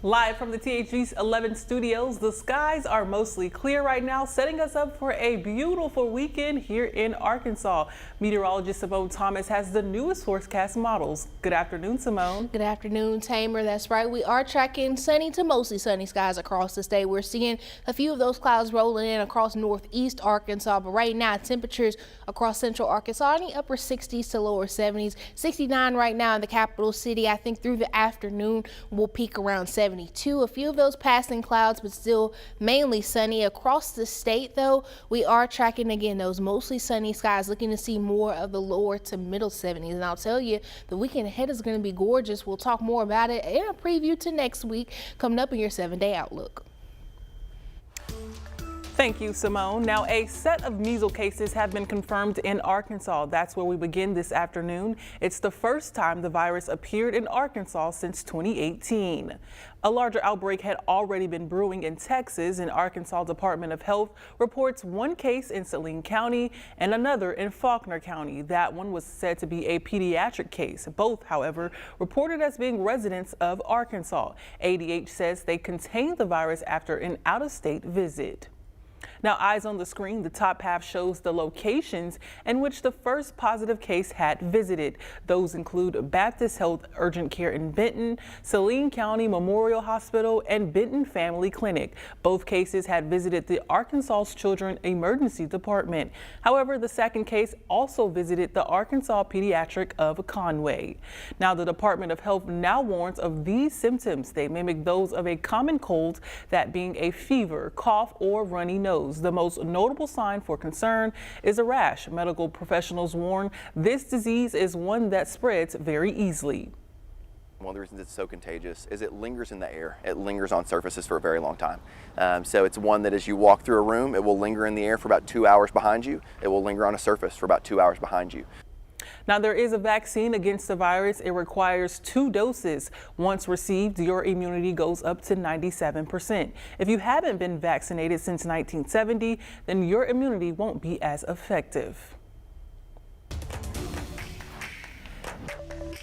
Live from the THG's 11 studios, the skies are mostly clear right now, setting us up for a beautiful weekend here in Arkansas. Meteorologist Simone Thomas has the newest forecast models. Good afternoon, Simone. Good afternoon, Tamer. That's right. We are tracking sunny to mostly sunny skies across the state. We're seeing a few of those clouds rolling in across northeast Arkansas, but right now temperatures across central Arkansas in the upper 60s to lower 70s. 69 right now in the capital city. I think through the afternoon we'll peak around 72. A few of those passing clouds, but still mainly sunny across the state. Though we are tracking again those mostly sunny skies, looking to see more of the lower to middle 70s. And I'll tell you, the weekend ahead is going to be gorgeous. We'll talk more about it in a preview to next week coming up in your 7-day outlook. Thank you, Simone. Now, a set of measles cases have been confirmed in Arkansas. That's where we begin this afternoon. It's the first time the virus appeared in Arkansas since 2018. A larger outbreak had already been brewing in Texas, and Arkansas Department of Health reports one case in Saline County and another in Faulkner County. That one was said to be a pediatric case. Both, however, reported as being residents of Arkansas. ADH says they contained the virus after an out-of-state visit. Now, eyes on the screen, the top half shows the locations in which the first positive case had visited. Those include Baptist Health Urgent Care in Benton, Saline County Memorial Hospital, and Benton Family Clinic. Both cases had visited the Arkansas Children Emergency Department. However, the second case also visited the Arkansas Pediatric of Conway. Now, the Department of Health now warns of these symptoms. They mimic those of a common cold, that being a fever, cough, or runny nose. The most notable sign for concern is a rash. Medical professionals warn this disease is one that spreads very easily. One of the reasons it's so contagious is it lingers in the air. It lingers on surfaces for a very long time. So it's one that as you walk through a room, it will linger in the air for about 2 hours behind you. It will linger on a surface for about 2 hours behind you. Now, there is a vaccine against the virus. It requires 2 doses. Once received, your immunity goes up to 97%. If you haven't been vaccinated since 1970, then your immunity won't be as effective.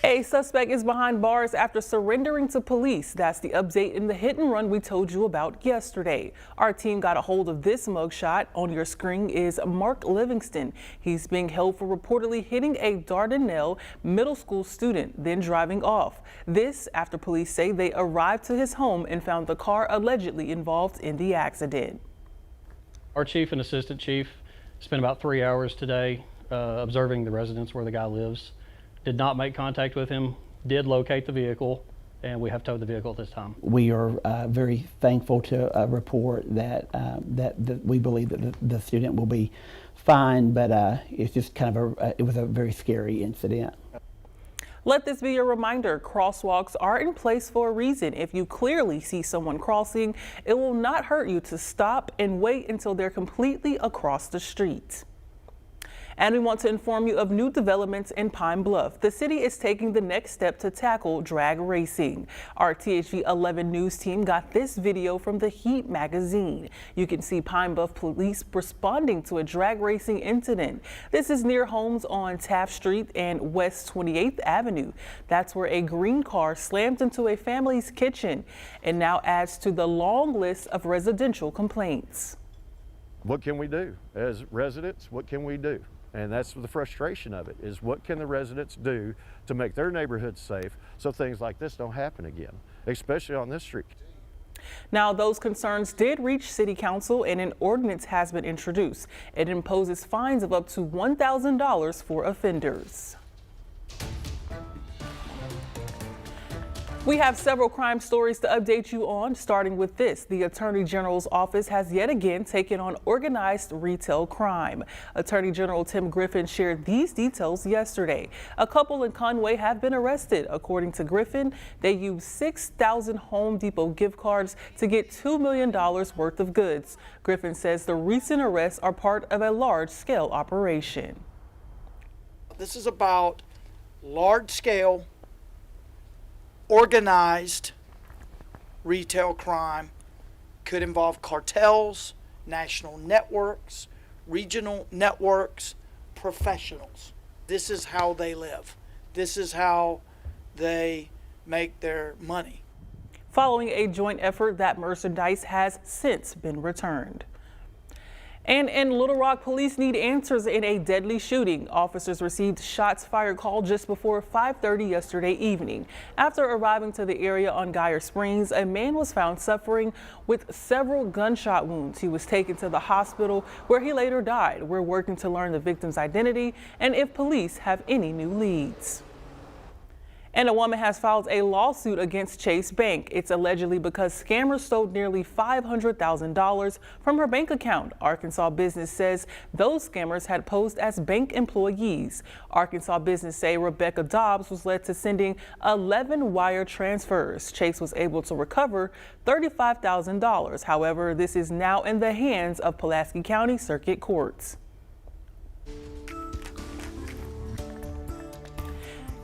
A suspect is behind bars after surrendering to police. That's the update in the hit and run we told you about yesterday. Our team got a hold of this mugshot. On your screen is Mark Livingston. He's being held for reportedly hitting a Dardanelle middle school student, then driving off. This after police say they arrived to his home and found the car allegedly involved in the accident. Our chief and assistant chief spent about 3 hours today observing the residence where the guy lives. Did not make contact with him, did locate the vehicle, and we have towed the vehicle at this time. We are very thankful to report that we believe that the student will be fine, but it's just kind of it was a very scary incident. Let this be your reminder, crosswalks are in place for a reason. If you clearly see someone crossing, it will not hurt you to stop and wait until they're completely across the street. And we want to inform you of new developments in Pine Bluff. The city is taking the next step to tackle drag racing. Our THG 11 news team got this video from the Heat magazine. You can see Pine Bluff police responding to a drag racing incident. This is near homes on Taft Street and West 28th Avenue. That's where a green car slammed into a family's kitchen and now adds to the long list of residential complaints. What can we do as residents? What can we do? And that's the frustration of it, is what can the residents do to make their neighborhoods safe so things like this don't happen again, especially on this street. Now, those concerns did reach City Council and an ordinance has been introduced. It imposes fines of up to $1,000 for offenders. We have several crime stories to update you on, starting with this. The Attorney General's office has yet again taken on organized retail crime. Attorney General Tim Griffin shared these details yesterday. A couple in Conway have been arrested. According to Griffin, they used 6,000 Home Depot gift cards to get $2 million worth of goods. Griffin says the recent arrests are part of a large-scale operation. This is about large-scale organized retail crime. Could involve cartels, national networks, regional networks, professionals. This is how they live. This is how they make their money. Following a joint effort, that merchandise has since been returned. And in Little Rock, police need answers in a deadly shooting. Officers received shots fired call just before 5:30 yesterday evening. After arriving to the area on Geyer Springs, a man was found suffering with several gunshot wounds. He was taken to the hospital where he later died. We're working to learn the victim's identity and if police have any new leads. And a woman has filed a lawsuit against Chase Bank. It's allegedly because scammers stole nearly $500,000 from her bank account. Arkansas Business says those scammers had posed as bank employees. Arkansas Business say Rebecca Dobbs was led to sending 11 wire transfers. Chase was able to recover $35,000. However, this is now in the hands of Pulaski County Circuit Courts.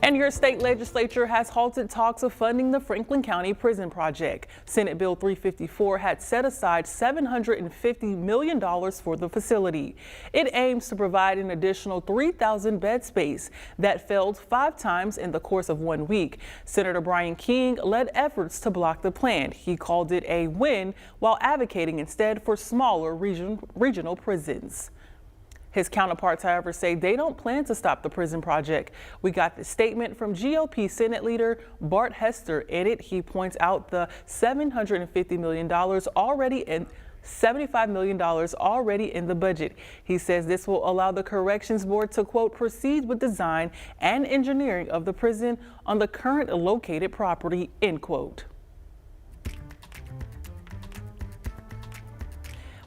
And your state legislature has halted talks of funding the Franklin County Prison Project. Senate Bill 354 had set aside $750 million for the facility. It aims to provide an additional 3,000 bed space that failed 5 times in the course of 1 week. Senator Brian King led efforts to block the plan. He called it a win while advocating instead for smaller regional prisons. His counterparts, however, say they don't plan to stop the prison project. We got the statement from GOP Senate Leader Bart Hester. In it, he points out the $750 million already in $75 million already in the budget. He says this will allow the Corrections Board to, quote, proceed with design and engineering of the prison on the current located property, end quote.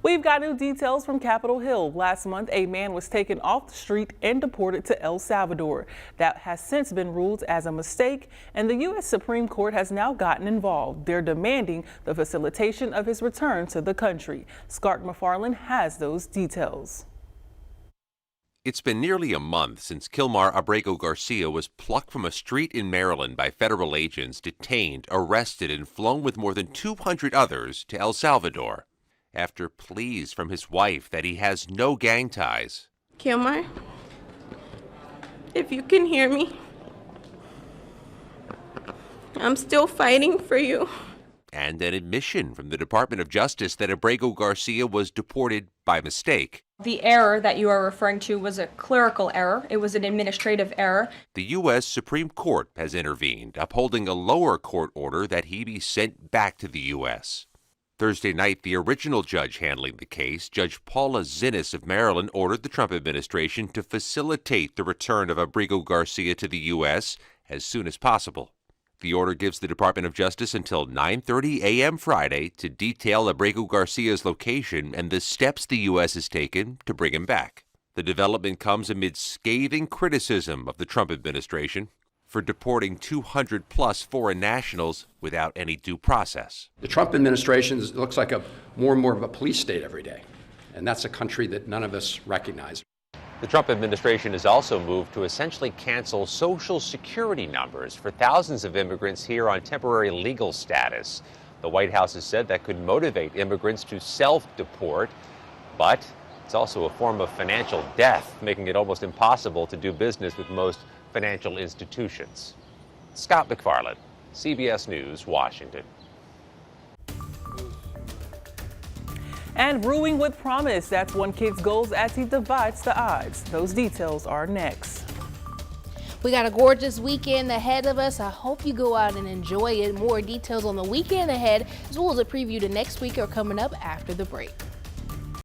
We've got new details from Capitol Hill. Last month, a man was taken off the street and deported to El Salvador. That has since been ruled as a mistake, and the U.S. Supreme Court has now gotten involved. They're demanding the facilitation of his return to the country. Scott McFarland has those details. It's been nearly a month since Kilmar Abrego Garcia was plucked from a street in Maryland by federal agents, detained, arrested, and flown with more than 200 others to El Salvador. After pleas from his wife that he has no gang ties. Kilmar, if you can hear me, I'm still fighting for you. And an admission from the Department of Justice that Abrego Garcia was deported by mistake. The error that you are referring to was a clerical error. It was an administrative error. The U.S. Supreme Court has intervened, upholding a lower court order that he be sent back to the U.S. Thursday night, the original judge handling the case, Judge Paula Zinnis of Maryland, ordered the Trump administration to facilitate the return of Abrego Garcia to the U.S. as soon as possible. The order gives the Department of Justice until 9:30 a.m. Friday to detail Abrego Garcia's location and the steps the U.S. has taken to bring him back. The development comes amid scathing criticism of the Trump administration for deporting 200-plus foreign nationals without any due process. The Trump administration looks like more and more of a police state every day, and that's a country that none of us recognize. The Trump administration has also moved to essentially cancel Social Security numbers for thousands of immigrants here on temporary legal status. The White House has said that could motivate immigrants to self-deport, but it's also a form of financial death, making it almost impossible to do business with most financial institutions. Scott McFarland, CBS News, Washington. And brewing with promise, that's one kid's goals as he divides the odds. Those details are next. We got a gorgeous weekend ahead of us. I hope you go out and enjoy it. More details on the weekend ahead, as well as a preview to next week, are coming up after the break.